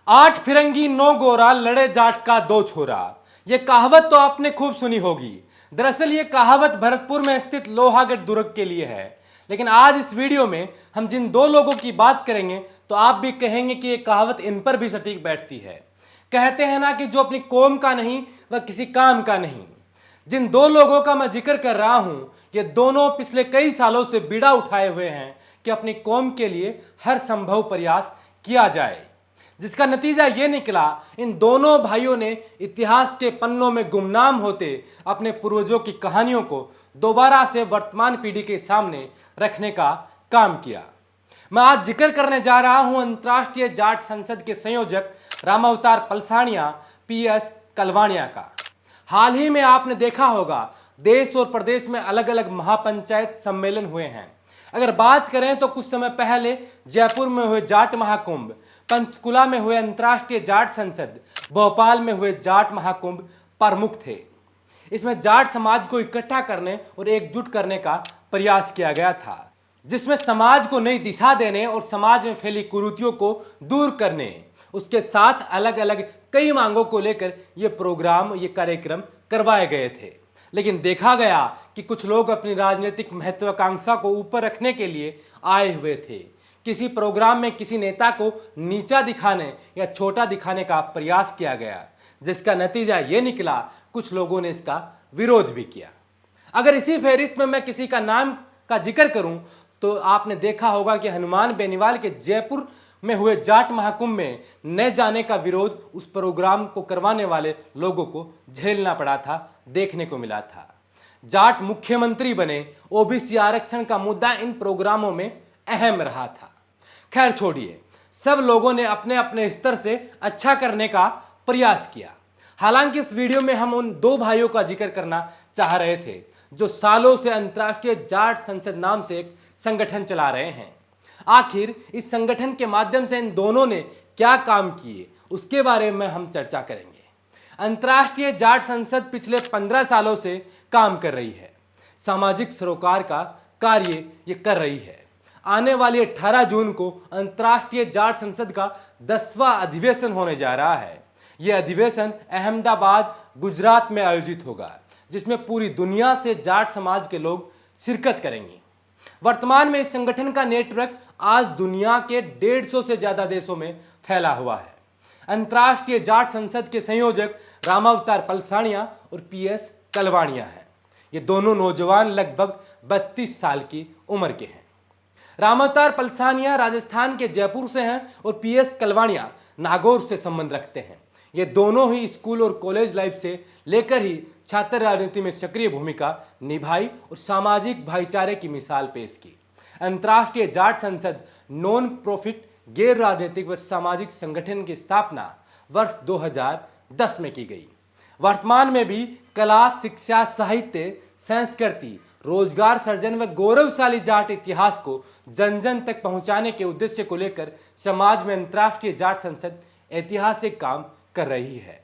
आठ फिरंगी नौ गोरा लड़े जाट का दो छोरा। ये कहावत तो आपने खूब सुनी होगी। दरअसल ये कहावत भरतपुर में स्थित लोहागढ़ दुर्ग के लिए है। लेकिन आज इस वीडियो में हम जिन दो लोगों की बात करेंगे तो आप भी कहेंगे कि ये कहावत इन पर भी सटीक बैठती है। कहते हैं ना कि जो अपनी कौम का नहीं वह किसी काम का नहीं। जिन दो लोगों का मैं जिक्र कर रहा हूं ये दोनों पिछले कई सालों से बीड़ा उठाए हुए हैं कि अपनी कौम के लिए हर संभव प्रयास किया जाए, जिसका नतीजा ये निकला इन दोनों भाइयों ने इतिहास के पन्नों में गुमनाम होते अपने पूर्वजों की कहानियों को दोबारा से वर्तमान पीढ़ी के सामने रखने का काम किया। मैं आज जिक्र करने जा रहा हूं अंतर्राष्ट्रीय जाट संसद के संयोजक रामावतार पलसानिया पीएस कलवानिया का। हाल ही में आपने देखा होगा देश और प्रदेश में अलग अलग महापंचायत सम्मेलन हुए हैं। अगर बात करें तो कुछ समय पहले जयपुर में हुए जाट महाकुंभ, पंचकुला में हुए अंतर्राष्ट्रीय जाट संसद, भोपाल में हुए जाट महाकुंभ प्रमुख थे। इसमें जाट समाज को इकट्ठा करने और एकजुट करने का प्रयास किया गया था, जिसमें समाज को नई दिशा देने और समाज में फैली कुरीतियों को दूर करने, उसके साथ अलग अलग कई मांगों को लेकर ये प्रोग्राम, ये कार्यक्रम करवाए गए थे। लेकिन देखा गया कि कुछ लोग अपनी राजनीतिक महत्वाकांक्षा को ऊपर रखने के लिए आए हुए थे। किसी प्रोग्राम में किसी नेता को नीचा दिखाने या छोटा दिखाने का प्रयास किया गया, जिसका नतीजा ये निकला कुछ लोगों ने इसका विरोध भी किया। अगर इसी फहरिस्त में मैं किसी का नाम का जिक्र करूं तो आपने देखा होगा कि हनुमान बेनीवाल के जयपुर में हुए जाट महाकुंभ में न जाने का विरोध उस प्रोग्राम को करवाने वाले लोगों को झेलना पड़ा था, देखने को मिला था। जाट मुख्यमंत्री बने, ओबीसी आरक्षण का मुद्दा इन प्रोग्रामों में अहम रहा था। खैर छोड़िए, सब लोगों ने अपने अपने स्तर से अच्छा करने का प्रयास किया। हालांकि इस वीडियो में हम उन दो भाइयों का जिक्र करना चाह रहे थे जो सालों से अंतर्राष्ट्रीय जाट संसद नाम से एक संगठन चला रहे हैं। आखिर इस संगठन के माध्यम से इन दोनों ने क्या काम किए उसके बारे में हम चर्चा करेंगे। अंतर्राष्ट्रीय जाट संसद पिछले 15 सालों से काम कर रही है, सामाजिक सरोकार का कार्य ये कर रही है। आने वाली 18 जून को अंतर्राष्ट्रीय जाट संसद का 10वां अधिवेशन होने जा रहा है। यह अधिवेशन अहमदाबाद, गुजरात में आयोजित होगा, जिसमें पूरी दुनिया से जाट समाज के लोग शिरकत करेंगे। वर्तमान में इस संगठन का नेटवर्क आज दुनिया के 150 से ज्यादा देशों में फैला हुआ है। अंतर्राष्ट्रीय जाट संसद के संयोजक रामावतार पलसानिया और पीएस कलवानिया हैं। ये दोनों नौजवान लगभग 32 साल की उम्र के हैं। रामावतार पलसानिया राजस्थान के जयपुर से हैं और पीएस कलवानिया नागौर से संबंध रखते हैं। ये दोनों ही स्कूल और कॉलेज लाइफ से लेकर ही छात्र राजनीति में सक्रिय भूमिका निभाई और सामाजिक भाईचारे की मिसाल पेश की। अंतर्राष्ट्रीय जाट संसद नॉन प्रॉफिट गैर राजनीतिक व सामाजिक संगठन की स्थापना वर्ष 2010 में की गई। वर्तमान में भी कला, शिक्षा, साहित्य, संस्कृति, रोजगार सृजन व गौरवशाली जाट इतिहास को जन जन तक पहुंचाने के उद्देश्य को लेकर समाज में अंतर्राष्ट्रीय जाट संसद ऐतिहासिक काम कर रही है।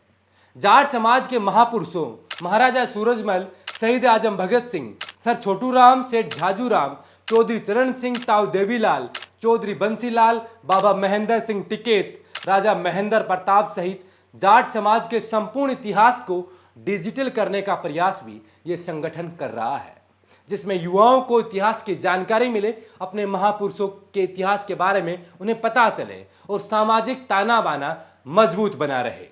जाट समाज के महापुरुषों महाराजा सूरजमल, शहीद आजम भगत सिंह, सर छोटू राम, सेठ झाजू राम, चौधरी चरण सिंह, ताऊ देवीलाल, चौधरी बंसीलाल, बाबा महेंद्र सिंह टिकैत, राजा महेंद्र प्रताप सहित जाट समाज के संपूर्ण इतिहास को डिजिटल करने का प्रयास भी ये संगठन कर रहा है, जिसमें युवाओं को इतिहास की जानकारी मिले, अपने महापुरुषों के इतिहास के बारे में उन्हें पता चले और सामाजिक ताना बाना मजबूत बना रहे।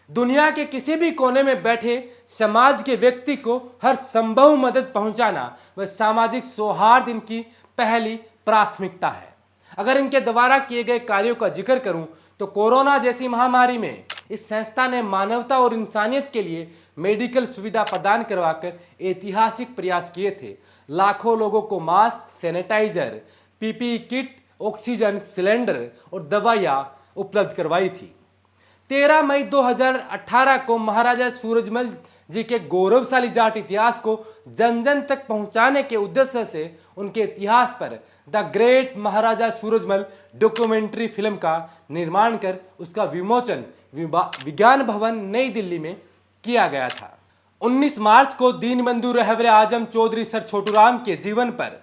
दुनिया के किसी भी कोने में बैठे समाज के व्यक्ति को हर संभव मदद पहुंचाना व सामाजिक सौहार्द इनकी पहली प्राथमिकता है। अगर इनके द्वारा किए गए कार्यों का जिक्र करूं तो कोरोना जैसी महामारी में इस संस्था ने मानवता और इंसानियत के लिए मेडिकल सुविधा प्रदान करवाकर ऐतिहासिक प्रयास किए थे। लाखों लोगों को mask, sanitizer, PPE kit, oxygen cylinder और दवाइयां उपलब्ध करवाई थी। 13 मई 2018 को महाराजा सूरजमल जी के गौरवशाली जाट इतिहास को जन जन तक पहुंचाने के उद्देश्य से उनके इतिहास पर the great Maharaja Surajmal documentary film का निर्माण कर उसका विमोचन विज्ञान भवन नई दिल्ली में किया गया था। 19 मार्च को दीनबंधु रहबरे आजम चौधरी सर छोटूराम के जीवन पर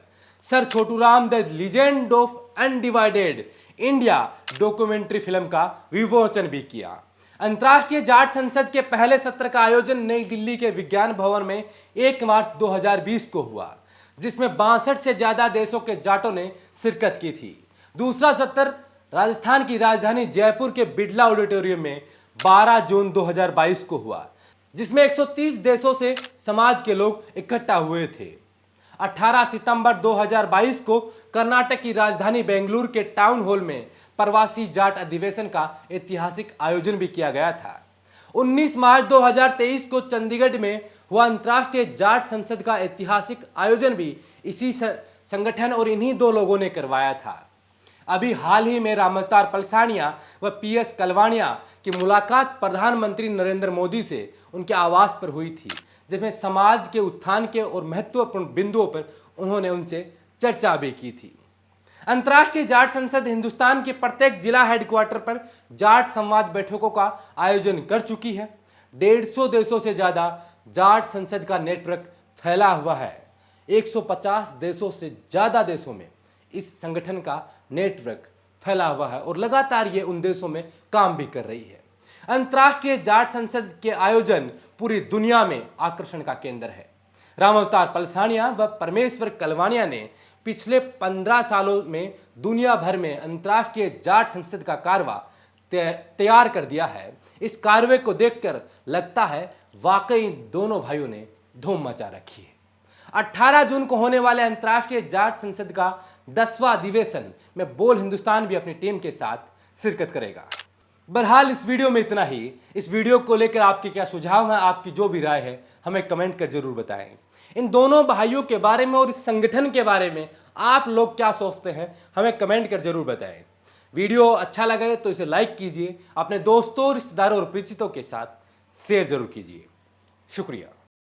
sir Chhoturam the legend of undivided India documentary film का विमोचन भी किया। अंतर्राष्ट्रीय जाट संसद के पहले सत्र का आयोजन नई दिल्ली के विज्ञान भवन में 1 मार्च 2020 को हुआ, जिसमें 62 से ज्यादा देशों के जाटों ने शिरकत की थी। दूसरा सत्र राजस्थान की राजधानी जयपुर के बिड़ला ऑडिटोरियम में 12 जून 2022 को हुआ, जिसमें 130 देशों से समाज के लोग इकट्ठा हुए थे। 18 सितंबर 2022 को कर्नाटक की राजधानी बेंगलुरु के टाउन हॉल में प्रवासी जाट अधिवेशन का ऐतिहासिक आयोजन भी किया गया था। 19 मार्च 2023 को चंडीगढ़ में हुआ अंतर्राष्ट्रीय जाट संसद का ऐतिहासिक आयोजन भी इसी संगठन और इन्हीं दो लोगों ने करवाया था। अभी हाल ही में रामअवतार पलसानिया व पीएस कलवानिया की मुलाकात प्रधानमंत्री नरेंद्र मोदी से उनके आवास पर हुई थी, जिसमें समाज के उत्थान के और महत्वपूर्ण बिंदुओं पर उन्होंने उनसे चर्चा भी की थी। अंतर्राष्ट्रीय जाट संसद हिंदुस्तान के प्रत्येक जिला हेडक्वार्टर पर जाट संवाद बैठकों का आयोजन कर चुकी है। 150 देशों से ज्यादा जाट संसद का नेटवर्क फैला हुआ है। 150 देशों से ज्यादा देशों में इस संगठन का नेटवर्क फैला हुआ है और लगातार ये उन देशों में काम भी कर रही है। अंतर्राष्ट्रीय जाट संसद के आयोजन पूरी दुनिया में आकर्षण का केंद्र है। रामअवतार पलसानिया व परमेश्वर कलवानिया ने पिछले 15 सालों में दुनिया भर में अंतर्राष्ट्रीय जाट संसद का कारवा तैयार कर दिया है। इस कारवे को देखकर लगता है वाकई दोनों भाइयों ने धूम मचा रखी है। 18 जून को होने वाले अंतर्राष्ट्रीय जाट संसद का 10वां अधिवेशन में बोल हिंदुस्तान भी अपनी टीम के साथ शिरकत करेगा। बहरहाल इस वीडियो में इतना ही। इस वीडियो को लेकर आपके क्या सुझाव हैं, आपकी जो भी राय है हमें कमेंट कर जरूर बताएं। इन दोनों भाइयों के बारे में और इस संगठन के बारे में आप लोग क्या सोचते हैं हमें कमेंट कर जरूर बताएं। वीडियो अच्छा लगे तो इसे लाइक कीजिए, अपने दोस्तों, रिश्तेदारों और परिचितों के साथ शेयर जरूर कीजिए। शुक्रिया।